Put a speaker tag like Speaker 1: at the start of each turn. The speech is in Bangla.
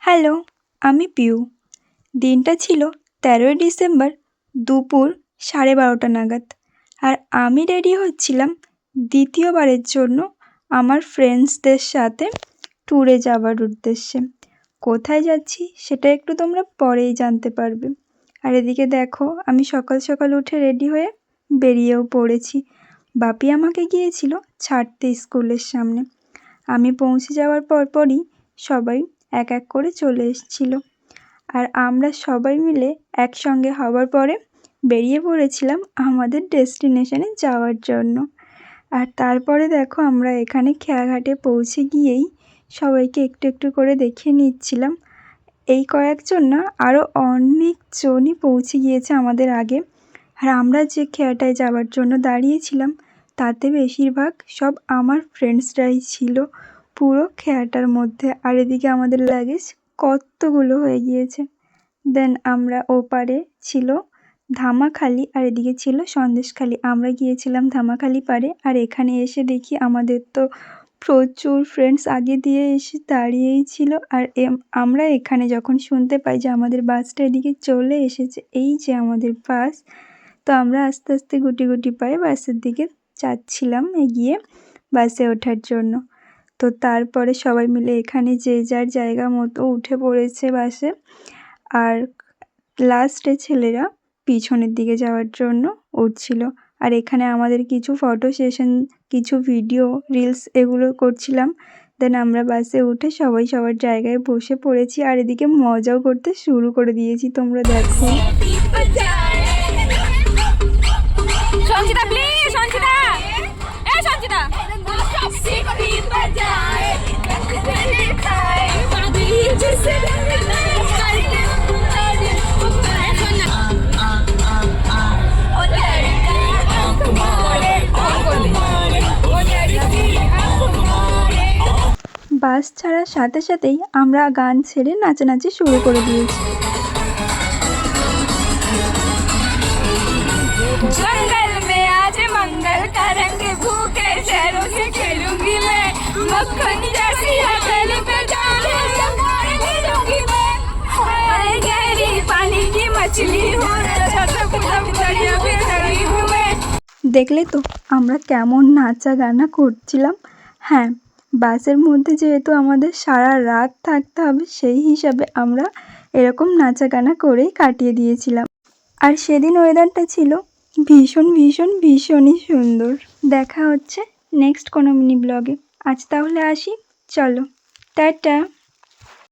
Speaker 1: হ্যালো, আমি পিউ। দিনটা ছিল ১৩ই ডিসেম্বর দুপুর ১২:৩০ নাগাদ। আর আমি রেডি হচ্ছিলাম দ্বিতীয়বারের জন্য আমার ফ্রেন্ডসদের সাথে ট্যুরে যাওয়ার উদ্দেশ্যে। কোথায় যাচ্ছি সেটা একটু তোমরা পরেই জানতে পারবে। আর এদিকে দেখো, আমি সকাল সকাল উঠে রেডি হয়ে বেরিয়েও পড়েছি। বাপি আমাকে গিয়েছিল ছাড়তে স্কুলের সামনে। আমি পৌঁছে যাওয়ার পরপরই সবাই এক এক করে চলে এসেছিল। আর আমরা সবাই মিলে একসঙ্গে হওয়ার পরে বেরিয়ে পড়েছিলাম আমাদের ডেস্টিনেশনে যাওয়ার জন্য। আর তারপরে দেখো, আমরা এখানে খেয়াঘাটে পৌঁছে গিয়েই সবাইকে একটু একটু করে দেখিয়ে নিচ্ছিলাম। এই কয়েকজন না, আরও অনেকজনই পৌঁছে গিয়েছে আমাদের আগে। আর আমরা যে খেয়াটায় যাওয়ার জন্য দাঁড়িয়েছিলাম তাতে বেশিরভাগ সব আমার ফ্রেন্ডসরাই ছিল পুরো খেয়াটার মধ্যে। আর এদিকে আমাদের লাগেজ কতগুলো হয়ে গিয়েছে। দেন আমরা ওপারে ছিল ধামাখালি আর এদিকে ছিল সন্দেশখালি। আমরা গিয়েছিলাম ধামাখালি পাড়ে। আর এখানে এসে দেখি আমাদের তো প্রচুর ফ্রেন্ডস আগে দিয়ে এসে দাঁড়িয়েই ছিল। আর আমরা এখানে যখন শুনতে পাই যে আমাদের বাসটা এদিকে চলে এসেছে, এই যে আমাদের বাস, তো আমরা আস্তে আস্তে গুটি গুটি পায়ে বাসের দিকে যাচ্ছিলাম এগিয়ে বাসে ওঠার জন্য। তো তারপরে সবাই মিলে এখানে যে যার জায়গা মতো উঠে পড়েছে বাসে। আর লাস্টে ছেলেরা পিছনের দিকে যাওয়ার জন্য উঠছিল। আর এখানে আমাদের কিছু ফটো সেশন, কিছু ভিডিও, রিলস এগুলো করছিলাম। দেন আমরা বাসে উঠে সবাই সবার জায়গায় বসে পড়েছি। আর এদিকে মজাও করতে শুরু করে দিয়েছি, তোমরা দেখো। বাস ছাড়ার সাথে সাথেই আমরা গান ছেড়ে নাচানাচি শুরু করে দিয়েছি। জঙ্গল মে আজ মঙ্গল করেंगे ভুকে शहरों से खेलूंगी मैं मक्खन जैसी हथेली पे जाने मार दूंगी मैं हाय गहरी पानी की मछली हूं छत पर दरिया पे खड़ी हूं मैं। দেখলে তো আমরা কেমন নাচা গানা করছিলাম। হ্যাঁ, বাসের মধ্যে যেহেতু আমাদের সারা রাত থাকতে হবে, সেই হিসাবে আমরা এরকম নাচা গানা করেই কাটিয়ে দিয়েছিলাম। আর সেদিন ওয়েদারটা ছিল ভীষণ ভীষণ ভীষণই সুন্দর। দেখা হচ্ছে নেক্সট কোনো মিনি ব্লগে। আজ তাহলে আসি, চলো, টাটা।